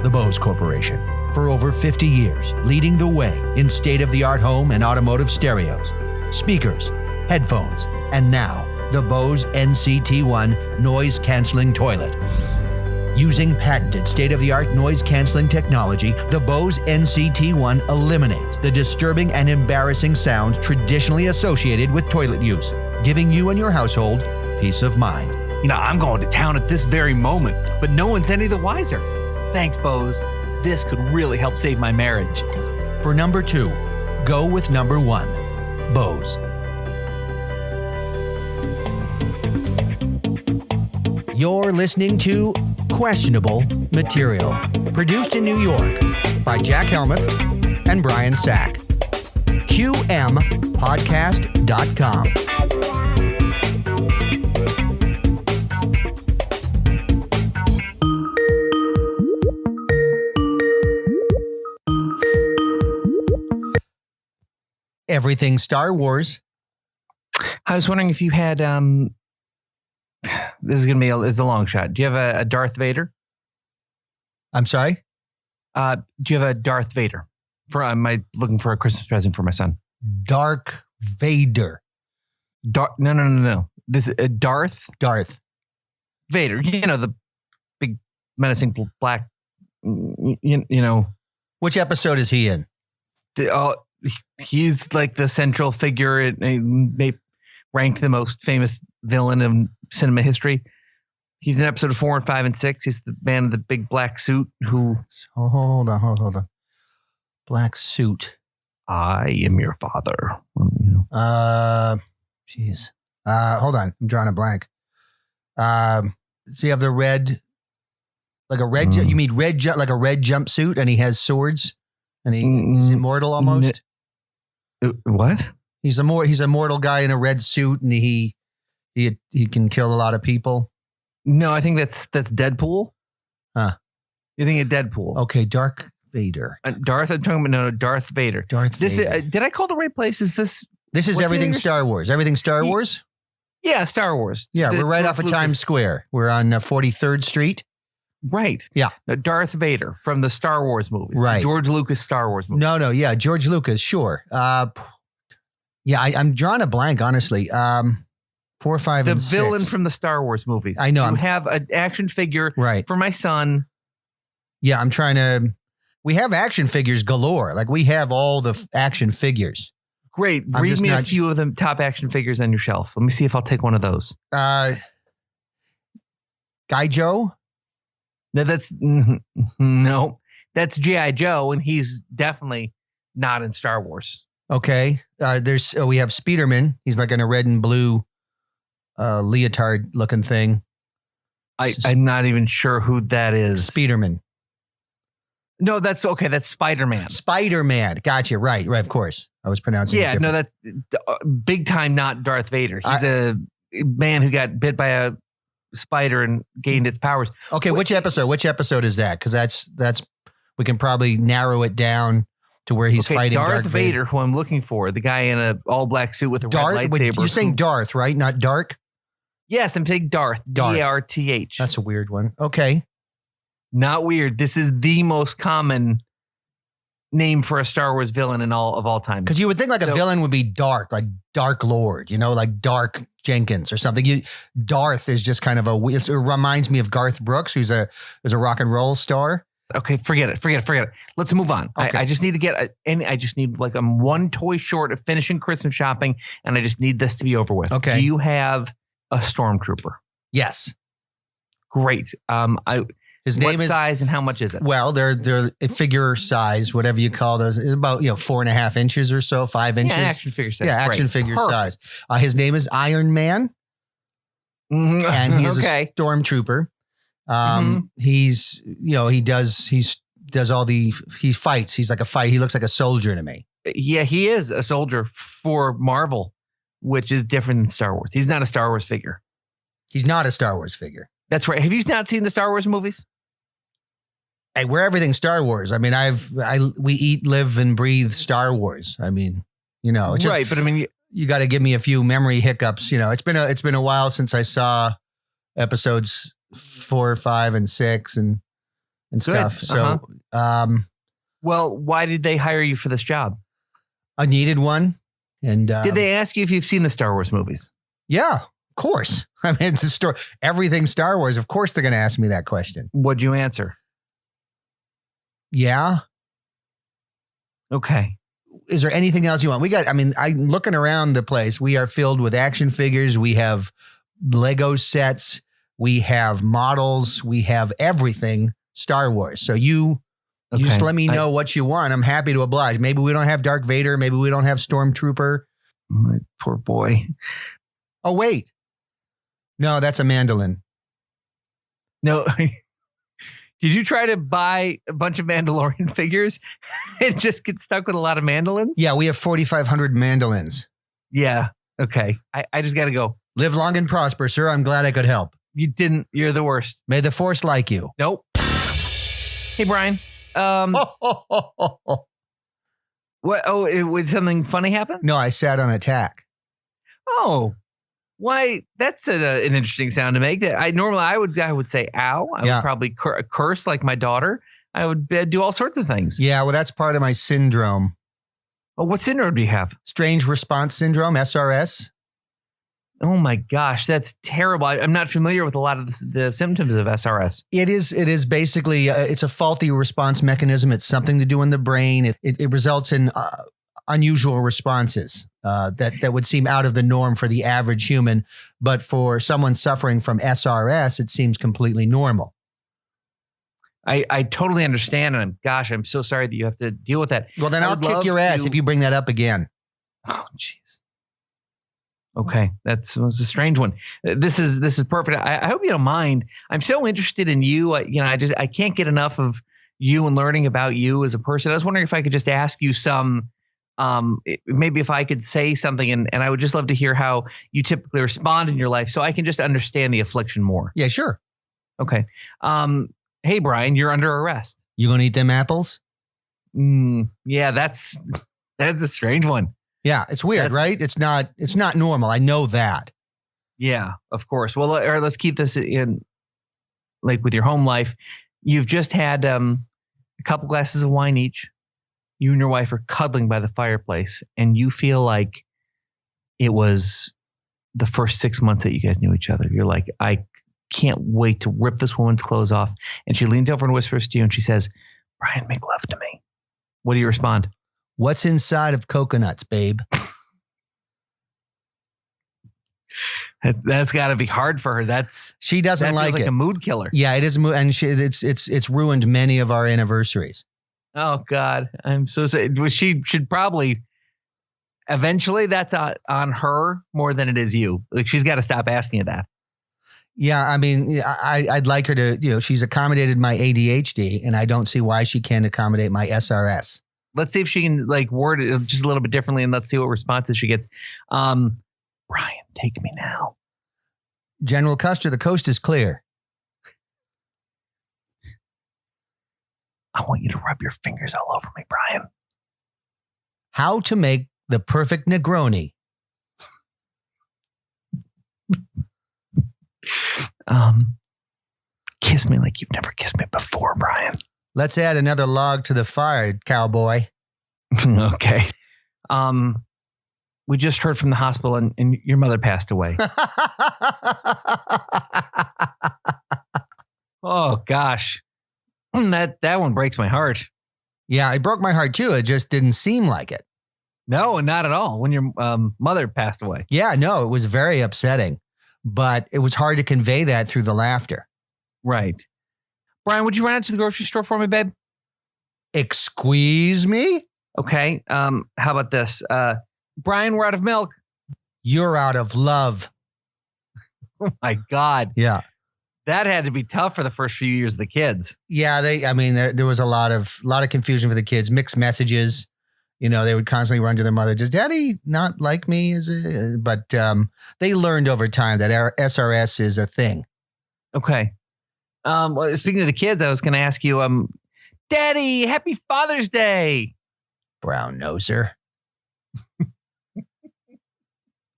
the Bose Corporation. For over 50 years, leading the way in state-of-the-art home and automotive stereos, speakers, headphones, and now the Bose NCT1 noise-canceling toilet. Using patented state-of-the-art noise-canceling technology, the Bose NCT1 eliminates the disturbing and embarrassing sounds traditionally associated with toilet use, giving you and your household peace of mind. You know, I'm going to town at this very moment, but no one's any the wiser. Thanks, Bose. This could really help save my marriage. For number 2, go with number 1, Bose. You're listening to Questionable Material, produced in New York by Jack Helmuth and Brian Sack. QMpodcast.com. Everything Star Wars. I was wondering if you had, this is going to be it's a long shot. Do you have a Darth Vader? I'm sorry? Do you have a Darth Vader? Am I looking for a Christmas present for my son? Dark Vader. No. This is Darth Vader. You know, the big menacing black, you know. Which episode is he in? He's like the central figure. They ranked the most famous villain in cinema history. He's in episode 4 and 5 and 6. He's the man in the big black suit who... Oh, hold on. Black suit. I am your father. You know. Jeez. Hold on. I'm drawing a blank. So you have the red... Like a red... You mean like a red jumpsuit and he has swords? And he's immortal almost? What? He's a mortal guy in a red suit, and he can kill a lot of people. No, I think that's Deadpool. Huh? You're thinking of Deadpool? Okay, Dark Vader. Darth. I'm talking about Darth Vader. Vader. Did I call the right place? Is this? This is everything Star Wars. Everything Star Wars. Yeah, Star Wars. Yeah, we're right off of Times Square. We're on 43rd Street. Right. Yeah. Darth Vader from the Star Wars movies. Right. George Lucas Star Wars movies. No. Yeah, George Lucas. Sure. Yeah, I'm drawing a blank, honestly. 4, 5, and 6. The villain from the Star Wars movies. I know. You have an action figure for my son. Yeah, I'm trying to... We have action figures galore. Like, we have all the action figures. Great. Read me a few of the top action figures on your shelf. Let me see if I'll take one of those. Guy Joe? No, that's G.I. Joe, and he's definitely not in Star Wars. Okay. We have Spiderman. He's like in a red and blue leotard looking thing. I'm not even sure who that is. Spiderman. No, that's okay. That's Spider-Man. Spider-Man. Gotcha. Right. Of course. I was pronouncing it different. No, that's big time not Darth Vader. He's a man who got bit by a spider and gained its powers. Okay, which episode? Which episode is that? Because that's we can probably narrow it down to where he's fighting Darth Darth Vader. Who I'm looking for, the guy in a all black suit with a red lightsaber. You're saying Darth, right? Not Dark? Yes, I'm saying Darth. D-A-R-T-H. That's a weird one. Okay. Not weird. This is the most common name for a Star Wars villain in all time. Because you would think like a villain would be Dark, like Dark Lord, like Dark Jenkins or something. Darth is just kind of it reminds me of Garth Brooks, who's a rock and roll star. Okay, forget it. Let's move on. Okay. I just need to get I just need like I'm one toy short of finishing Christmas shopping, and I just need this to be over with. Okay. Do you have a Stormtrooper? Yes. Great. His name is size and how much is it? Well, they're figure size, whatever you call those. It's about 4.5 inches or so, 5 inches. Yeah, action figure size. Yeah, action figure size. His name is Iron Man, and he is a stormtrooper. He's he fights. He's like he looks like a soldier to me. Yeah, he is a soldier for Marvel, which is different than Star Wars. He's not a Star Wars figure. He's not a Star Wars figure. That's right. Have you not seen the Star Wars movies? Hey, we're everything Star Wars. I mean, we eat, live, and breathe Star Wars. I mean, it's just, right. But I mean, you got to give me a few memory hiccups. It's been a while since I saw episodes 4, 5, and 6, and and Good. stuff. So, Well, why did they hire you for this job? I needed one. And Did they ask you if you've seen the Star Wars movies? Yeah, of course. I mean, it's a story. Everything Star Wars. Of course, they're going to ask me that question. What'd you answer? Yeah. Okay. Is there anything else you want? I'm looking around the place. We are filled with action figures. We have Lego sets. We have models. We have everything Star Wars. So you just let me know what you want. I'm happy to oblige. Maybe we don't have Darth Vader. Maybe we don't have Stormtrooper. My poor boy. Oh, wait. No, that's a mandolin. No. Did you try to buy a bunch of Mandalorian figures and just get stuck with a lot of mandolins? Yeah, we have 4,500 mandolins. Yeah. Okay. I just got to go. Live long and prosper, sir. I'm glad I could help. You didn't. You're the worst. May the force like you. Nope. Hey, Brian. What? Oh, would something funny happen? No, I sat on a tack. Oh, why? That's an interesting sound to make. That I would say ow. I would probably curse like my daughter. I would do all sorts of things. Yeah, well, that's part of my syndrome. Oh, what syndrome do you have? Strange response syndrome, SRS. Oh my gosh, that's terrible. I'm not familiar with a lot of the symptoms of SRS. It is basically, it's a faulty response mechanism. It's something to do in the brain. It results in unusual responses that would seem out of the norm for the average human. But for someone suffering from SRS, it seems completely normal. I totally understand. And I'm so sorry that you have to deal with that. Well, then I'll kick your ass if you bring that up again. Oh, jeez. Okay, that was a strange one. This is perfect. I hope you don't mind. I'm so interested in you. I can't get enough of you and learning about you as a person. I was wondering if I could just ask you some, maybe if I could say something, and I would just love to hear how you typically respond in your life, so I can just understand the affliction more. Yeah, sure. Okay. Hey, Brian, you're under arrest. You gonna eat them apples? Yeah, that's a strange one. Yeah, it's weird, right? It's not normal. I know that. Yeah, of course. Well, let's keep this in, like, with your home life. You've just had a couple glasses of wine each. You and your wife are cuddling by the fireplace, and you feel like it was the first 6 months that you guys knew each other. You're like, I can't wait to rip this woman's clothes off. And she leans over and whispers to you, and she says, Brian, make love to me. What do you respond? What's inside of coconuts, babe? That's got to be hard for her. She doesn't like it. A mood killer. Yeah, it is, and it's ruined many of our anniversaries. Oh God, I'm so sorry. She should probably eventually. That's on her more than it is you. Like, she's got to stop asking you that. Yeah, I mean, I'd like her to. She's accommodated my ADHD, and I don't see why she can't accommodate my SRS. Let's see if she can word it just a little bit differently, and let's see what responses she gets. Brian, take me now. General Custer, the coast is clear. I want you to rub your fingers all over me, Brian. How to make the perfect Negroni. Kiss me like you've never kissed me before, Brian. Let's add another log to the fire, cowboy. Okay. We just heard from the hospital and your mother passed away. Oh, gosh. That one breaks my heart. Yeah, it broke my heart too. It just didn't seem like it. No, not at all. When your mother passed away. Yeah, no, it was very upsetting. But it was hard to convey that through the laughter. Right. Brian, would you run out to the grocery store for me, babe? Excuse me? Okay. How about this? Brian, we're out of milk. You're out of love. Oh my God. Yeah. That had to be tough for the first few years of the kids. Yeah, there was a lot of confusion for the kids, mixed messages. They would constantly run to their mother. Does Daddy not like me? But they learned over time that our SRS is a thing. Okay. Well, speaking of the kids, I was going to ask you, Daddy, happy Father's Day. Brown noser.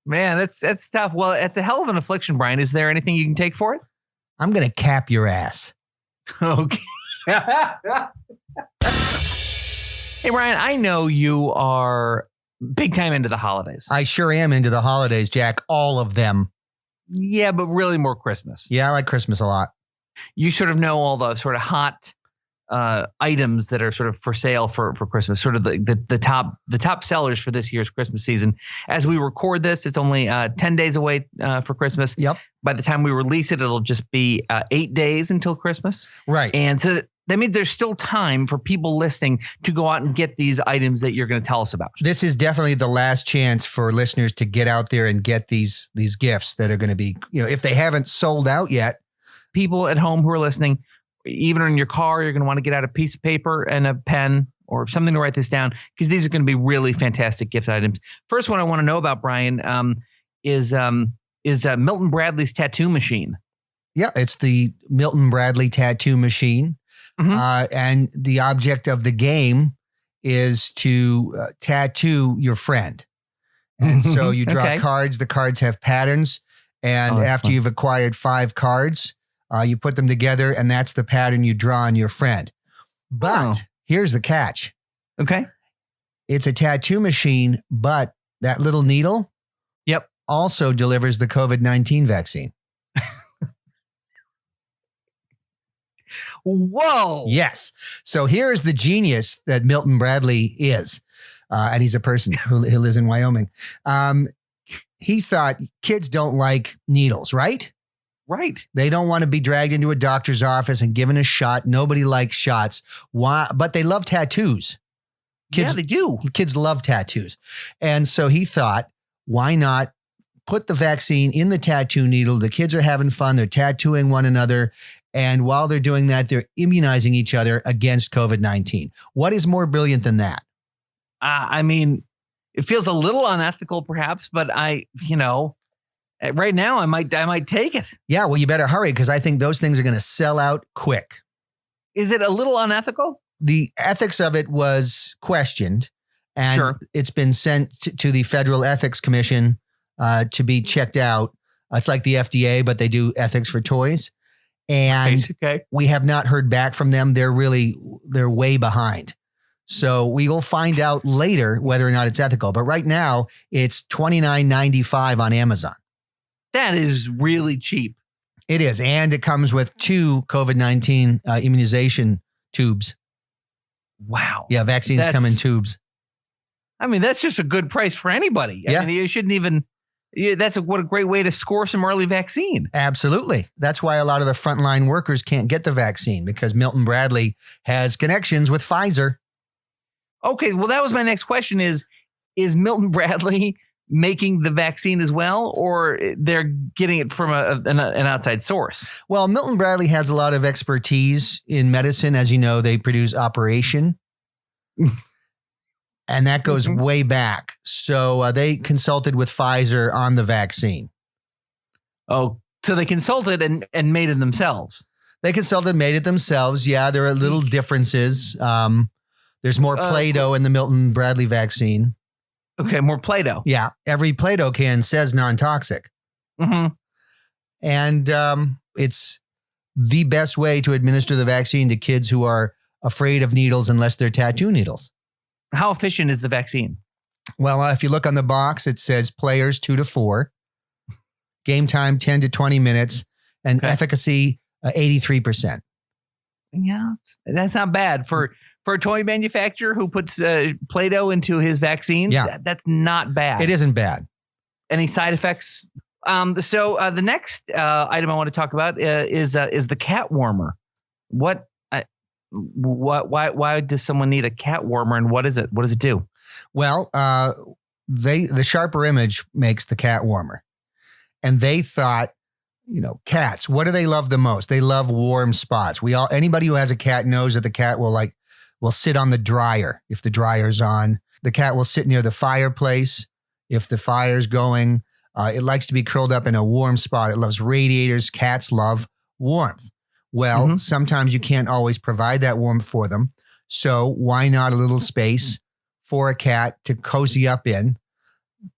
Man, that's tough. Well, at the hell of an affliction, Brian, is there anything you can take for it? I'm going to cap your ass. Okay. Hey, Ryan, I know you are big time into the holidays. I sure am into the holidays, Jack. All of them. Yeah, but really more Christmas. Yeah, I like Christmas a lot. You sort of know all the sort of hot items that are sort of for sale for Christmas, sort of the top sellers for this year's Christmas season. As we record this, it's only 10 days away for Christmas. Yep. By the time we release it, it'll just be 8 days until Christmas. Right. And so that means there's still time for people listening to go out and get these items that you're going to tell us about. This is definitely the last chance for listeners to get out there and get these gifts that are going to be, if they haven't sold out yet. People at home who are listening, even in your car, you're going to want to get out a piece of paper and a pen or something to write this down, because these are going to be really fantastic gift items. First one I want to know about, Brian, is Milton Bradley's tattoo machine. Yeah, it's the Milton Bradley tattoo machine. Mm-hmm. And the object of the game is to tattoo your friend. And so you draw cards. The cards have patterns. And after you've acquired 5 cards, you put them together, and that's the pattern you draw on your friend. But here's the catch. Okay. It's a tattoo machine, but that little needle also delivers the COVID-19 vaccine. Whoa. Yes. So here's the genius that Milton Bradley is. And he's a person who lives in Wyoming. He thought kids don't like needles, right? Right. They don't want to be dragged into a doctor's office and given a shot. Nobody likes shots. Why? But they love tattoos. Kids, yeah, they do. Kids love tattoos. And so he thought, why not put the vaccine in the tattoo needle? The kids are having fun. They're tattooing one another. And while they're doing that, they're immunizing each other against COVID-19. What is more brilliant than that? I mean, it feels a little unethical, perhaps, but right now I might take it. Yeah, well, you better hurry, because I think those things are going to sell out quick. Is it a little unethical? The ethics of it was questioned, and it's been sent to the Federal Ethics Commission to be checked out. It's like the FDA, but they do ethics for toys. And we have not heard back from them. They're way behind. So we will find out later whether or not it's ethical. But right now, it's $29.95 on Amazon. That is really cheap. It is. And it comes with 2 COVID-19 immunization tubes. Wow. Yeah, vaccines come in tubes. I mean, that's just a good price for anybody. Yeah. I mean, you shouldn't even... what a great way to score some early vaccine. Absolutely. That's why a lot of the frontline workers can't get the vaccine, because Milton Bradley has connections with Pfizer. Okay, well, that was my next question is Milton Bradley making the vaccine as well, or they're getting it from an outside source? Well, Milton Bradley has a lot of expertise in medicine. As you know, they produce Operation. And that goes way back. So they consulted with Pfizer on the vaccine. Oh, so they consulted and made it themselves. They consulted, made it themselves. Yeah, there are little differences. There's more Play-Doh in the Milton Bradley vaccine. Okay, more Play-Doh. Yeah, every Play-Doh can says non-toxic. Mm-hmm. And it's the best way to administer the vaccine to kids who are afraid of needles unless they're tattoo needles. How efficient is the vaccine? Well, if you look on the box, it says players 2 to 4, game time 10 to 20 minutes, and efficacy 83%. Yeah, that's not bad for a toy manufacturer who puts Play-Doh into his vaccines. Yeah, that's not bad. It isn't bad. Any side effects? So the next item I want to talk about is the cat warmer. Why does someone need a cat warmer, and what is it? What does it do? Well, the Sharper Image makes the cat warmer, and they thought, cats, what do they love the most? They love warm spots. Anybody who has a cat knows that the cat will sit on the dryer if the dryer's on. The cat will sit near the fireplace if the fire's going. It likes to be curled up in a warm spot. It loves radiators. Cats love warmth. Well, sometimes you can't always provide that warmth for them. So why not a little space for a cat to cozy up in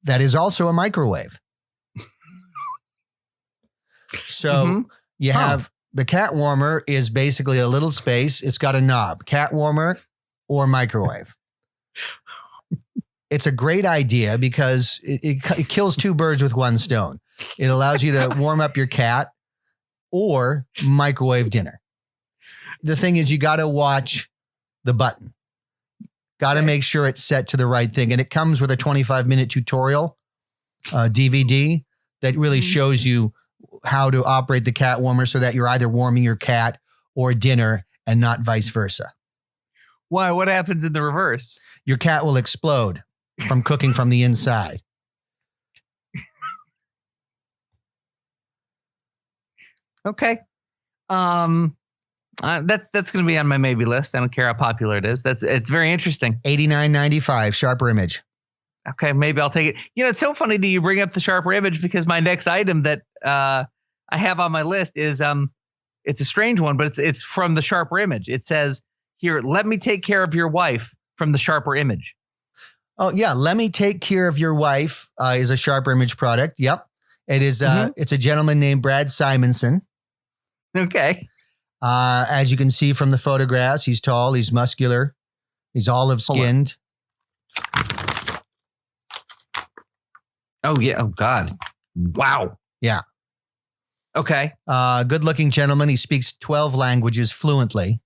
that is also a microwave? So you have The cat warmer is basically a little space. It's got a knob, cat warmer or microwave. It's a great idea because it kills two birds with one stone. It allows you to warm up your cat or microwave dinner. The thing is, you got to watch the button. Got to make sure it's set to the right thing. And it comes with a 25-minute tutorial DVD that really shows you how to operate the cat warmer so that you're either warming your cat or dinner and not vice versa. Why? What happens in the reverse? Your cat will explode from cooking from the inside. Okay. That's going to be on my maybe list. I don't care how popular it is. It's very interesting. $89.95, Sharper Image. Okay, maybe I'll take it. You know, it's so funny that you bring up the Sharper Image because my next item that I have on my list is it's a strange one, but it's from the Sharper Image. It says here, "Let me take care of your wife" from the Sharper Image. Oh yeah, "Let me take care of your wife" is a Sharper Image product. Yep, it is. It's a gentleman named Brad Simonson. Okay. As you can see from the photographs, he's tall, he's muscular, he's olive skinned. Oh yeah. Oh God. Wow. Yeah. Okay. Good looking gentleman. He speaks 12 languages fluently.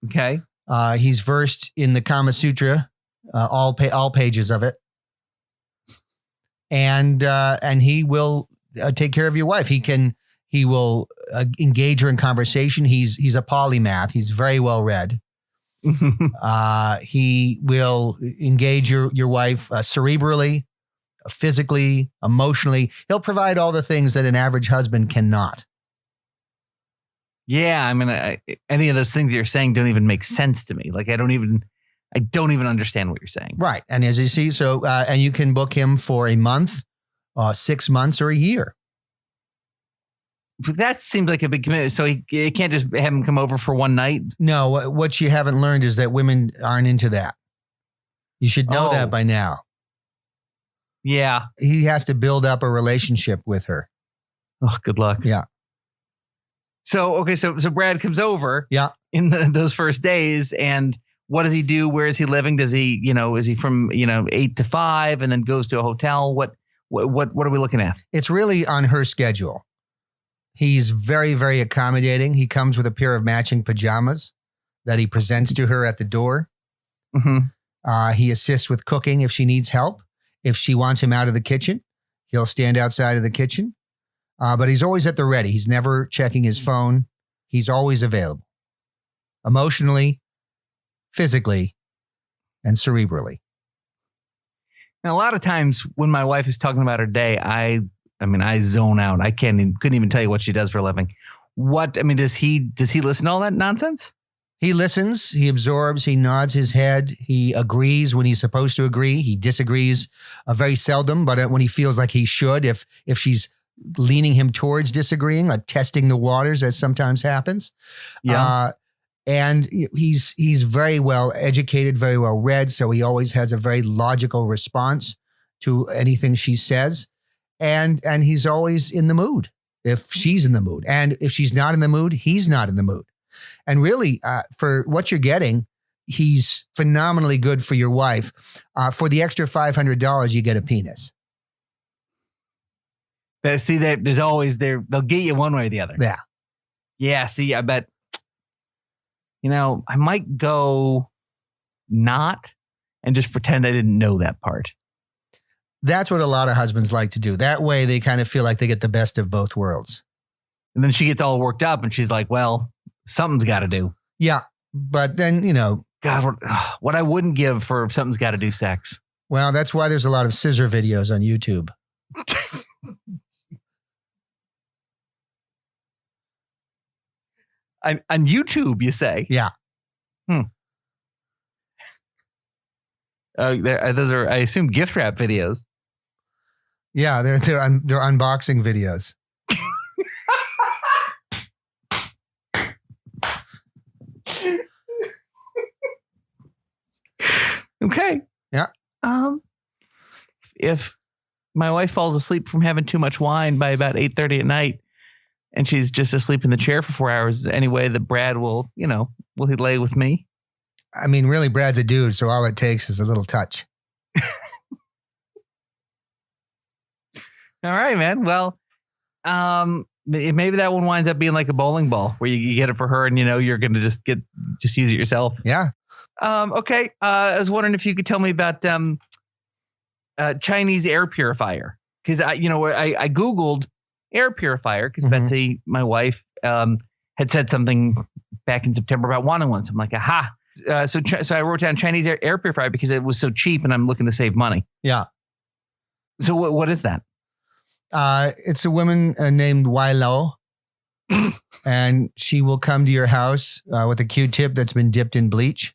Okay. He's versed in the Kama Sutra, all pages of it. And he will take care of your wife. He will engage her in conversation. He's a polymath. He's very well read. He will engage your wife cerebrally, physically, emotionally. He'll provide all the things that an average husband cannot. Yeah, I mean, any of those things you're saying don't even make sense to me. Like I don't even understand what you're saying. Right, and as you see, so and you can book him for a month, 6 months, or a year. But that seems like a big commitment. So you can't just have him come over for one night? No, what you haven't learned is that women aren't into that. You should know that by now. Yeah. He has to build up a relationship with her. Oh, good luck. Yeah. So, okay, so Brad comes over in those first days, and what does he do? Where is he living? Does he, is he from, 8 to 5 and then goes to a hotel? What are we looking at? It's really on her schedule. He's very, very accommodating. He comes with a pair of matching pajamas that he presents to her at the door. Mm-hmm. He assists with cooking if she needs help. If she wants him out of the kitchen, he'll stand outside of the kitchen. But he's always at the ready. He's never checking his phone. He's always available. Emotionally, physically, and cerebrally. And a lot of times when my wife is talking about her day, I zone out. I couldn't even tell you what she does for a living. Does he listen to all that nonsense? He listens, he absorbs, he nods his head. He agrees when he's supposed to agree. He disagrees very seldom, but when he feels like he should, if she's leaning him towards disagreeing, like testing the waters, as sometimes happens. Yeah. And he's very well educated, very well read. So he always has a very logical response to anything she says. And he's always in the mood if she's in the mood. And if she's not in the mood, he's not in the mood. And really, for what you're getting, he's phenomenally good for your wife. For the extra $500, you get a penis. But see, there's always they'll get you one way or the other. Yeah. Yeah. See, I bet, I might go not and just pretend I didn't know that part. That's what a lot of husbands like to do. That way they kind of feel like they get the best of both worlds. And then she gets all worked up and she's like, well, something's got to do. Yeah. But then, God, what I wouldn't give for something's got to do sex. Well, that's why there's a lot of scissor videos on YouTube. On YouTube, you say? Yeah. Those are, I assume, gift wrap videos. Yeah, they're unboxing videos. Okay. Yeah. If my wife falls asleep from having too much wine by about 8:30 at night, and she's just asleep in the chair for 4 hours anyway, that Brad will he lay with me? I mean, really, Brad's a dude, so all it takes is a little touch. All right, man. Well, maybe that one winds up being like a bowling ball where you get it for her and you're going to just use it yourself. Yeah. Okay. I was wondering if you could tell me about Chinese air purifier, because I Googled air purifier because Betsy, my wife, had said something back in September about wanting one. So I'm like, aha. So I wrote down Chinese air purifier because it was so cheap and I'm looking to save money. Yeah. So what is that? It's a woman named Wai Lo, and she will come to your house with a Q-tip that's been dipped in bleach.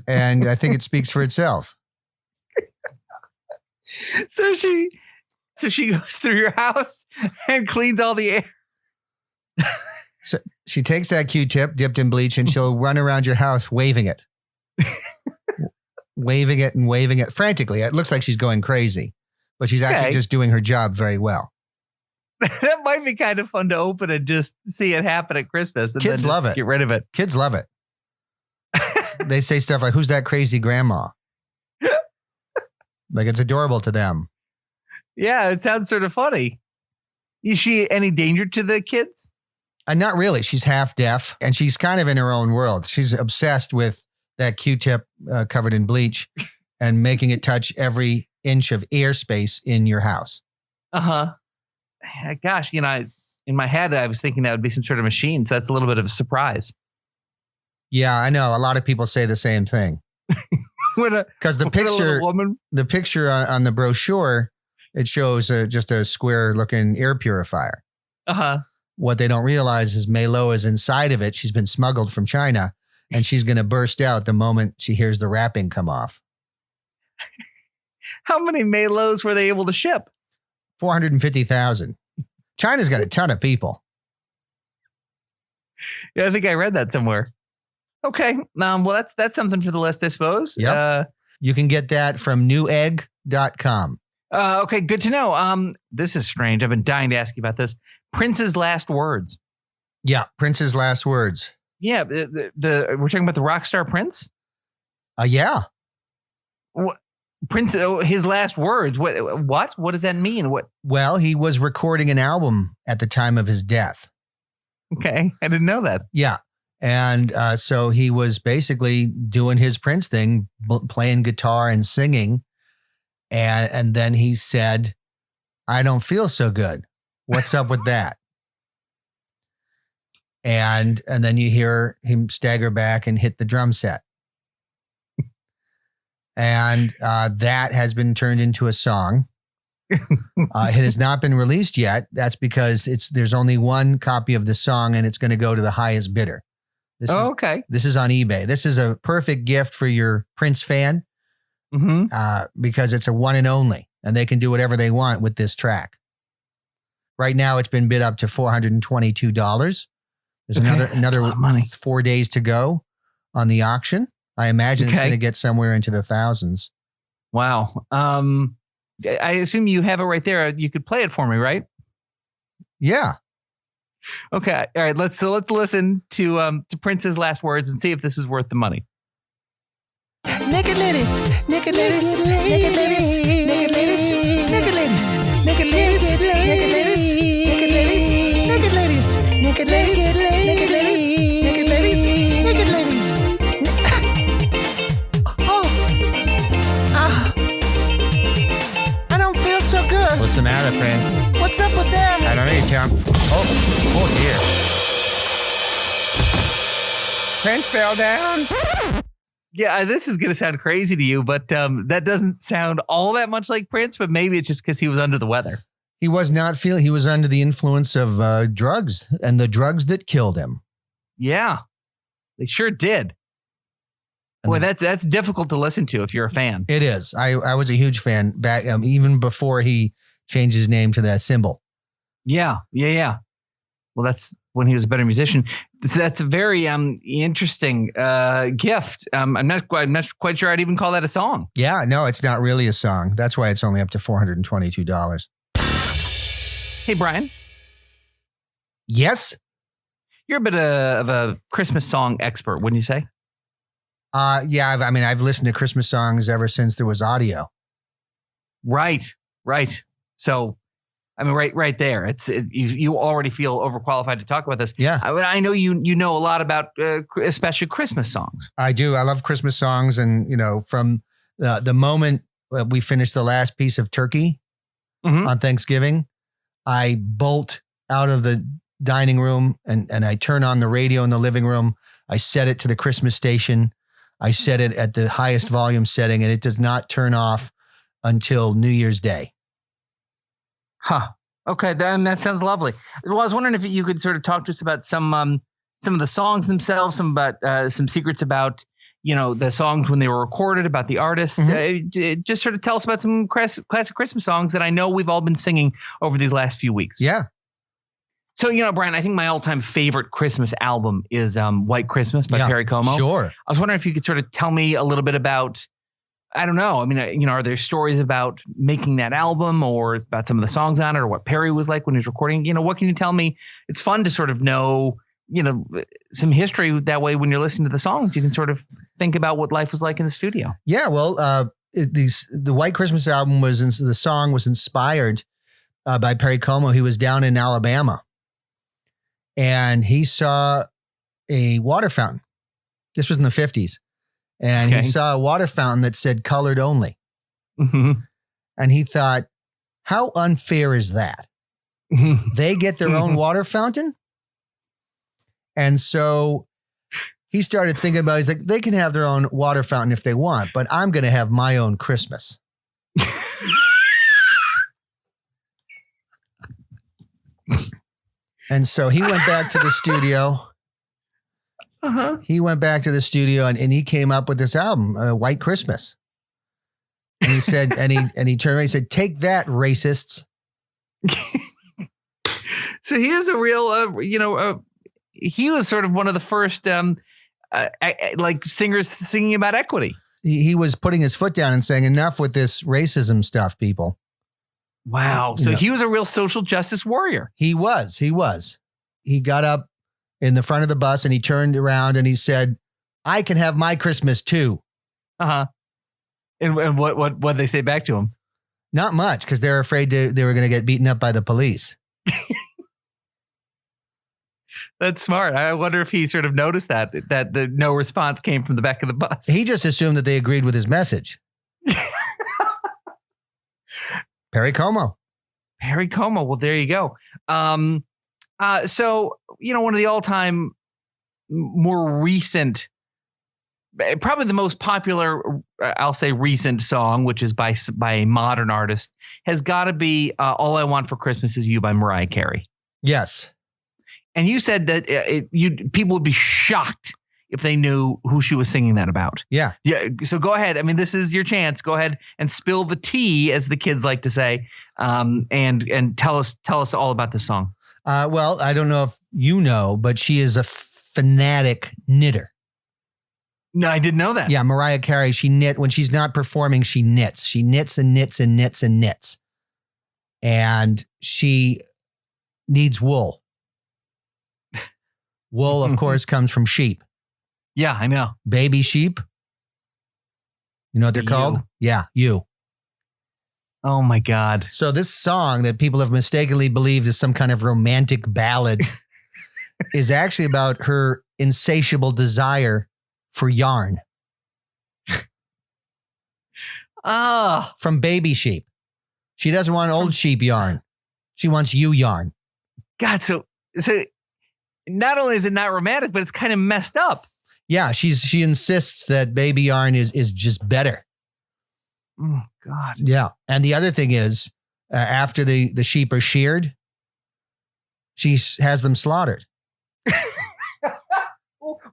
And I think it speaks for itself. So she goes through your house and cleans all the air. So she takes that Q-tip dipped in bleach and she'll run around your house waving it. Waving it and waving it frantically. It looks like she's going crazy, but she's actually just doing her job very well. That might be kind of fun to open and just see it happen at Christmas. And Kids love it. Get rid of it. Kids love it. They say stuff like, "Who's that crazy grandma?" Like, it's adorable to them. Yeah, it sounds sort of funny. Is she any danger to the kids? Not really. She's half deaf and she's kind of in her own world. She's obsessed with that Q-tip covered in bleach and making it touch every inch of airspace in your house. Uh-huh. Gosh, in my head, I was thinking that would be some sort of machine. So that's a little bit of a surprise. Yeah, I know. A lot of people say the same thing. Because the picture on the brochure, it shows just a square looking air purifier. Uh-huh. What they don't realize is Mei-Lo is inside of it. She's been smuggled from China and she's going to burst out the moment she hears the wrapping come off. How many Mei-Los were they able to ship? 450,000. China's got a ton of people. Yeah, I think I read that somewhere. Okay. Well, that's something for the list, I suppose. Yep. You can get that from newegg.com. Okay, good to know. This is strange. I've been dying to ask you about this. Prince's last words. Yeah, Prince's last words. Yeah, we're talking about the rock star Prince? Yeah. What, Prince, his last words. What? What does that mean? What? Well, he was recording an album at the time of his death. Okay, I didn't know that. Yeah. And so he was basically doing his Prince thing, playing guitar and singing. And then he said, "I don't feel so good. What's up with that?" And then you hear him stagger back and hit the drum set. And that has been turned into a song. It has not been released yet. That's because there's only one copy of the song and it's going to go to the highest bidder. Okay. This is on eBay. This is a perfect gift for your Prince fan because it's a one and only, and they can do whatever they want with this track. Right now, it's been bid up to $422. There's another 4 days to go on the auction. I imagine it's going to get somewhere into the thousands. Wow. I assume you have it right there. You could play it for me, right? Yeah. Okay. All right. Let's listen to Prince's last words and see if this is worth the money. Naked ladies, naked ladies, naked ladies, naked ladies, naked ladies, naked ladies, naked ladies, naked ladies, naked ladies, naked ladies, naked ladies, naked ladies, naked ladies. I don't feel so good. What's the matter, Prince? What's up with that? I don't know, Tom. Oh dear. Prince fell down. Yeah, this is going to sound crazy to you, but that doesn't sound all that much like Prince, but maybe it's just because he was under the weather. He was not feeling, he was under the influence of drugs and the drugs that killed him. Yeah, they sure did. Boy, that's difficult to listen to if you're a fan. It is. I was a huge fan back even before he changed his name to that symbol. Yeah. Well, that's when he was a better musician. That's a very interesting gift. I'm not quite sure I'd even call that a song. Yeah, no, it's not really a song. That's why it's only up to $422. Hey, Brian. Yes. You're a bit of a Christmas song expert, wouldn't you say? Yeah. I've listened to Christmas songs ever since there was audio. Right. So, right there. You already feel overqualified to talk about this. Yeah. I know you know a lot about especially Christmas songs. I do. I love Christmas songs, and from the moment we finished the last piece of turkey on Thanksgiving, I bolt out of the dining room and I turn on the radio in the living room. I set it to the Christmas station. I set it at the highest volume setting, and it does not turn off until New Year's Day. Huh. Okay, then that sounds lovely. Well, I was wondering if you could sort of talk to us about some of the songs themselves, some secrets about the songs when they were recorded, about the artists. Just sort of tell us about some classic Christmas songs that I know we've all been singing over these last few weeks. Yeah. So, Brian, I think my all-time favorite Christmas album is White Christmas by Perry Como. Sure. I was wondering if you could sort of tell me a little bit about, I don't know. Are there stories about making that album or about some of the songs on it or what Perry was like when he was recording? What can you tell me? It's fun to sort of know, some history. That way, when you're listening to the songs, you can sort of think about what life was like in the studio. Yeah. Well, the White Christmas album the song was inspired by Perry Como. He was down in Alabama and he saw a water fountain. This was in the 50s. And he saw a water fountain that said colored only. And he thought, how unfair is that? They get their own water fountain? And so he started thinking about, he's like, they can have their own water fountain if they want, but I'm going to have my own Christmas. And so he went back to the studio. He went back to the studio and he came up with this album, White Christmas. And he said, and he turned around and said, take that, racists. So he was a real, he was sort of one of the first like singers singing about equity. He was putting his foot down and saying, enough with this racism stuff, people. Wow. So he was a real social justice warrior. He was. He got up in the front of the bus and he turned around and he said, I can have my Christmas too. And what they say back to him? Not much, because they're afraid they were going to get beaten up by the police. That's smart. I wonder if he sort of noticed that the no response came from the back of the bus. He just assumed that they agreed with his message. Perry Como. Well, there you go. So, one of the all-time more recent, probably the most popular, I'll say recent song, which is by a modern artist, has got to be All I Want for Christmas Is You by Mariah Carey. Yes. And you said that people would be shocked if they knew who she was singing that about. Yeah. So go ahead. This is your chance. Go ahead and spill the tea, as the kids like to say, and tell us all about the song. Well, I don't know if you know, but she is a fanatic knitter. No, I didn't know that. Yeah, Mariah Carey, when she's not performing, she knits. She knits and knits and knits and knits. And she needs wool. Wool, of course, comes from sheep. Yeah, I know. Baby sheep. You know what they're called? Yeah, you. Oh, my God. So this song that people have mistakenly believed is some kind of romantic ballad is actually about her insatiable desire for yarn. From baby sheep. She doesn't want old sheep yarn. She wants you yarn. God, so not only is it not romantic, but it's kind of messed up. Yeah, she insists that baby yarn is just better. Oh, God. Yeah. And the other thing is, after the sheep are sheared, she has them slaughtered.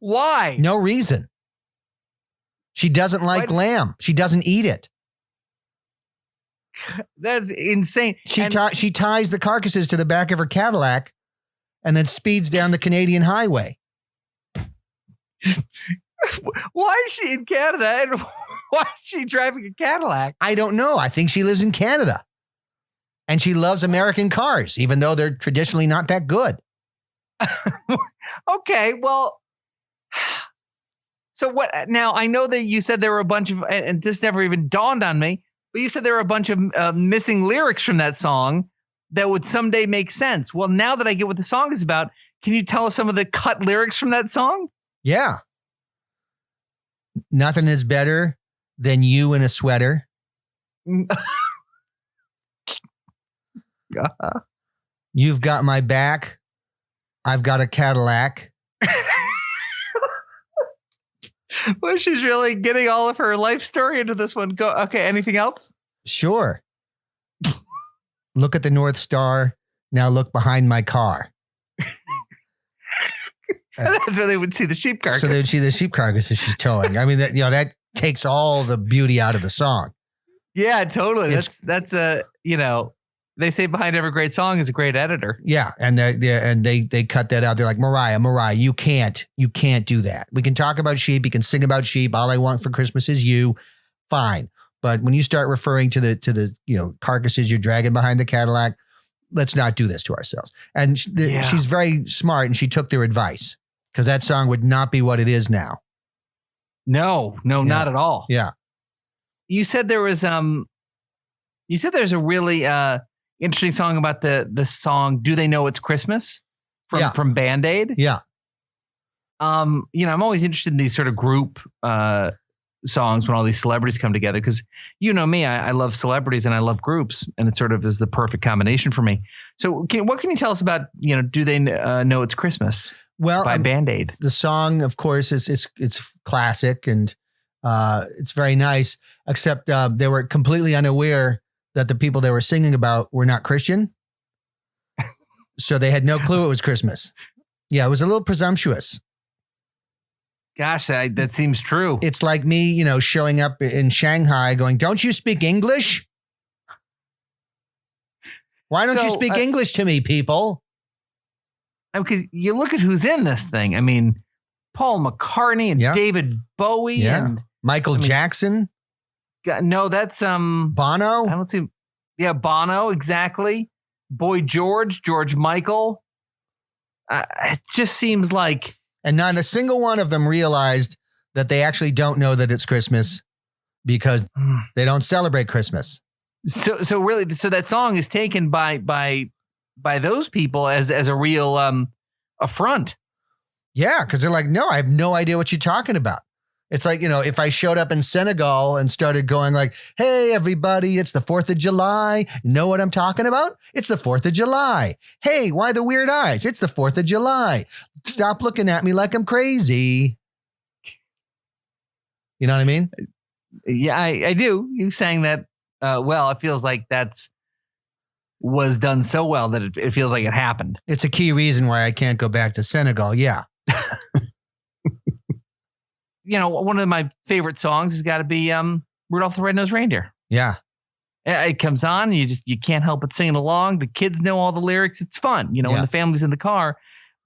Why? No reason. She doesn't like lamb. She doesn't eat it. That's insane. She ties the carcasses to the back of her Cadillac and then speeds down the Canadian highway. Why is she in Canada and why is she driving a Cadillac? I don't know. I think she lives in Canada. And she loves American cars, even though they're traditionally not that good. Okay, well, so what? Now I know that you said there were a bunch of, and this never even dawned on me, but you said there were a bunch of missing lyrics from that song that would someday make sense. Well, now that I get what the song is about, can you tell us some of the cut lyrics from that song? Yeah. Nothing is better than you in a sweater. You've got my back. I've got a Cadillac. Well, she's really getting all of her life story into this one. Go. Okay. Anything else? Sure. Look at the North Star. Now look behind my car. That's where they would see the sheep carcass. So they would see the sheep carcass that she's towing. I mean, that takes all the beauty out of the song. Yeah, totally. That's they say behind every great song is a great editor. Yeah, and they cut that out. They're like, Mariah, you can't do that. We can talk about sheep. You can sing about sheep. All I want for Christmas is you. Fine, but when you start referring to the carcasses you're dragging behind the Cadillac, let's not do this to ourselves. And she's very smart, and she took their advice because that song would not be what it is now. No, not at all. Yeah. You said there was there's a really interesting song about the song "Do They Know It's Christmas" from Band-Aid. Yeah. I'm always interested in these sort of group songs when all these celebrities come together because you know me, I love celebrities and I love groups, and it sort of is the perfect combination for me. So what can you tell us about "Do They Know It's Christmas" by Band-Aid? The song, of course, it's classic and it's very nice, except they were completely unaware that the people they were singing about were not Christian. So they had no clue it was Christmas. Yeah, it was a little presumptuous. Gosh, that seems true. It's like me, showing up in Shanghai going, "Don't you speak English? Why don't you speak English to me, people?" Because you look at who's in this thing. I mean, Paul McCartney and David Bowie and Michael Jackson. No, that's Bono. I don't see. Yeah, Bono, exactly. Boy George Michael. It just seems like. And not a single one of them realized that they actually don't know that it's Christmas because they don't celebrate Christmas. So really, that song is taken by those people as a real affront. Yeah, because they're like, no, I have no idea what you're talking about. It's like, if I showed up in Senegal and started going like, "Hey, everybody, it's the 4th of July. You know what I'm talking about? It's the 4th of July. Hey, why the weird eyes? It's the 4th of July. Stop looking at me like I'm crazy." You know what I mean? Yeah, I do. You saying that, it feels like was done so well that it feels like it happened. It's a key reason why I can't go back to Senegal. Yeah. One of my favorite songs has got to be Rudolph the Red-Nosed Reindeer. Yeah. It comes on, and you can't help but singing along. The kids know all the lyrics. It's fun, when the family's in the car.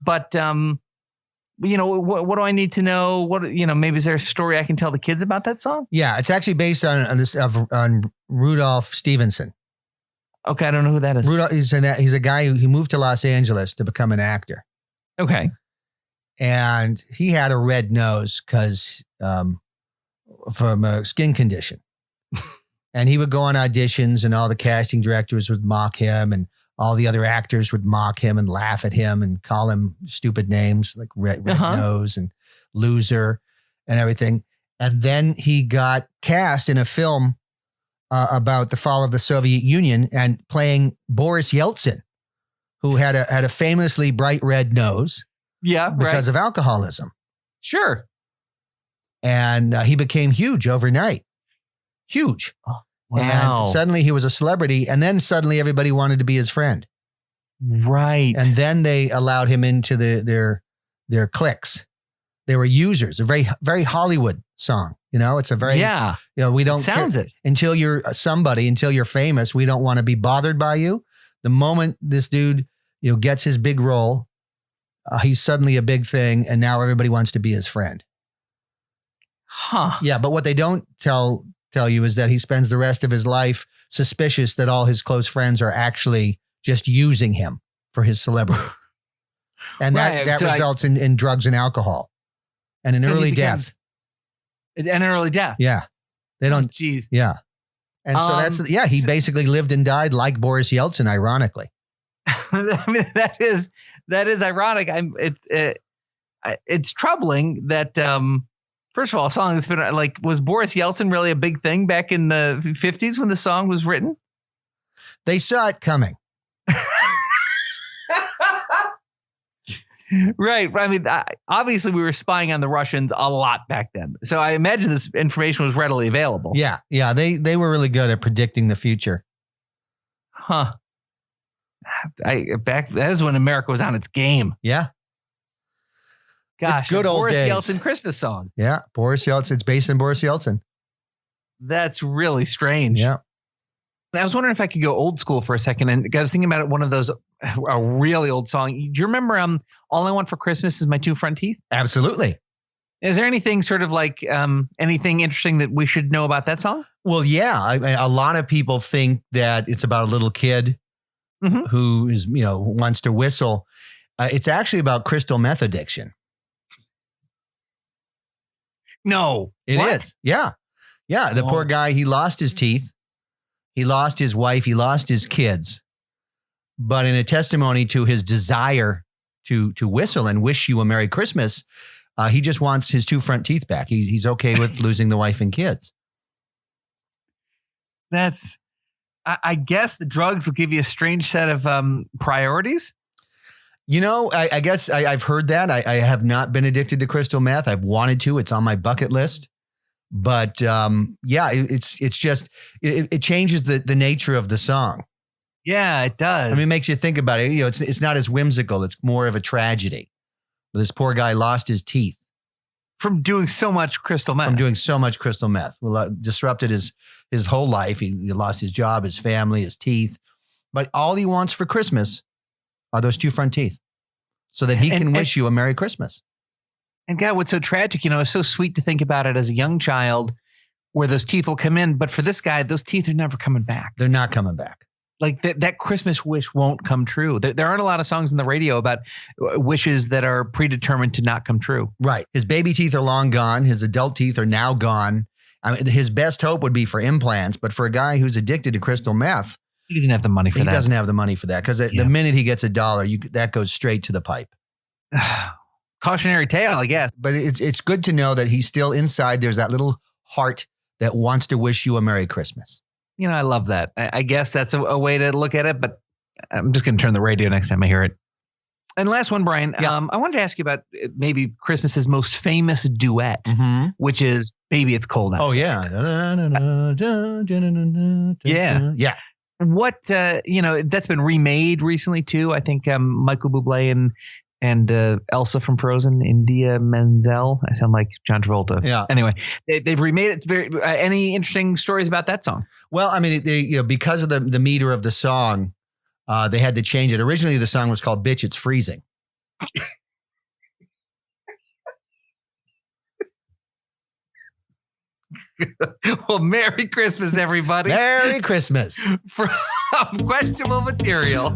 But, what do I need to know? Maybe is there a story I can tell the kids about that song? Yeah, it's actually based on Rudolph Stevenson. Okay, I don't know who that is. Rudolph, he's a guy who moved to Los Angeles to become an actor. Okay. And he had a red nose because from a skin condition. And he would go on auditions and all the casting directors would mock him and all the other actors would mock him and laugh at him and call him stupid names like red nose and loser and everything. And then he got cast in a film about the fall of the Soviet Union and playing Boris Yeltsin, who had a famously bright red nose. Yeah, because of alcoholism. Sure. And he became huge overnight. Huge. Oh, wow. And suddenly he was a celebrity. And then suddenly everybody wanted to be his friend. Right. And then they allowed him into their cliques. They were users. A very, very Hollywood song. It's a very, we don't sounds it until you're somebody, until you're famous. We don't want to be bothered by you. The moment this dude, gets his big role, he's suddenly a big thing, and now everybody wants to be his friend. Huh. Yeah, but what they don't tell you is that he spends the rest of his life suspicious that all his close friends are actually just using him for his celebrity. And that results in drugs and alcohol and an early death. And an early death. Yeah. They don't. Jeez. Yeah. And so he basically lived and died like Boris Yeltsin, ironically. I mean, that is ironic. It's troubling that, first of all, a song that's been like, was Boris Yeltsin really a big thing back in the 50s when the song was written? They saw it coming. Right. I mean, obviously we were spying on the Russians a lot back then. So I imagine this information was readily available. Yeah. Yeah. They were really good at predicting the future. Huh. That is when America was on its game. Yeah. Gosh. Good old Boris days. Yeltsin Christmas song. Yeah. Boris Yeltsin. It's based on Boris Yeltsin. That's really strange. Yeah. And I was wondering if I could go old school for a second. And I was thinking about one of those, a really old song. Do you remember All I Want for Christmas Is My Two Front Teeth? Absolutely. Is there anything sort of like anything interesting that we should know about that song? Well, yeah. A lot of people think that it's about a little kid who is, wants to whistle. It's actually about crystal meth addiction. No. It is. Yeah. Yeah. The poor guy, he lost his teeth. He lost his wife. He lost his kids. But in a testimony to his desire to whistle and wish you a Merry Christmas, he just wants his two front teeth back. He's okay with losing the wife and kids. That's, I guess the drugs will give you a strange set of priorities. I guess I've heard that. I have not been addicted to crystal meth. I've wanted to. It's on my bucket list. But it's just it changes the nature of the song. Yeah, it does. I mean, it makes you think about it. It's not as whimsical. It's more of a tragedy. This poor guy lost his teeth from doing so much crystal meth. Well, disrupted his whole life. He lost his job, his family, his teeth. But all he wants for Christmas are those two front teeth, so that he can wish you a Merry Christmas. And God, what's so tragic, it's so sweet to think about it as a young child where those teeth will come in. But for this guy, those teeth are never coming back. They're not coming back. Like that Christmas wish won't come true. There aren't a lot of songs on the radio about wishes that are predetermined to not come true. Right. His baby teeth are long gone. His adult teeth are now gone. I mean, his best hope would be for implants. But for a guy who's addicted to crystal meth, he doesn't have the money for that. He doesn't have the money for that because the minute he gets $1, that goes straight to the pipe. Cautionary tale, I guess. But it's good to know that he's still inside. There's that little heart that wants to wish you a Merry Christmas. I love that. I guess that's a way to look at it, but I'm just going to turn the radio next time I hear it. And last one, Brian, I wanted to ask you about maybe Christmas's most famous duet, which is Baby It's Cold Outside. Oh, yeah. Yeah. What, that's been remade recently too. I think Michael Bublé and Elsa from Frozen, India Menzel. I sound like John Travolta. Yeah. Anyway, they've remade it. Any interesting stories about that song? Well, I mean, because of the meter of the song, they had to change it. Originally, the song was called "Bitch, It's Freezing." Well, Merry Christmas, everybody. Merry Christmas. From questionable material.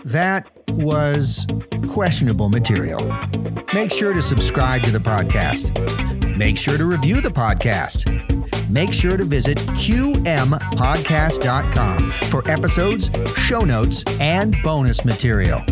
That was questionable material. Make sure to subscribe to the podcast. Make sure to review the podcast. Make sure to visit qmpodcast.com for episodes, show notes, and bonus material.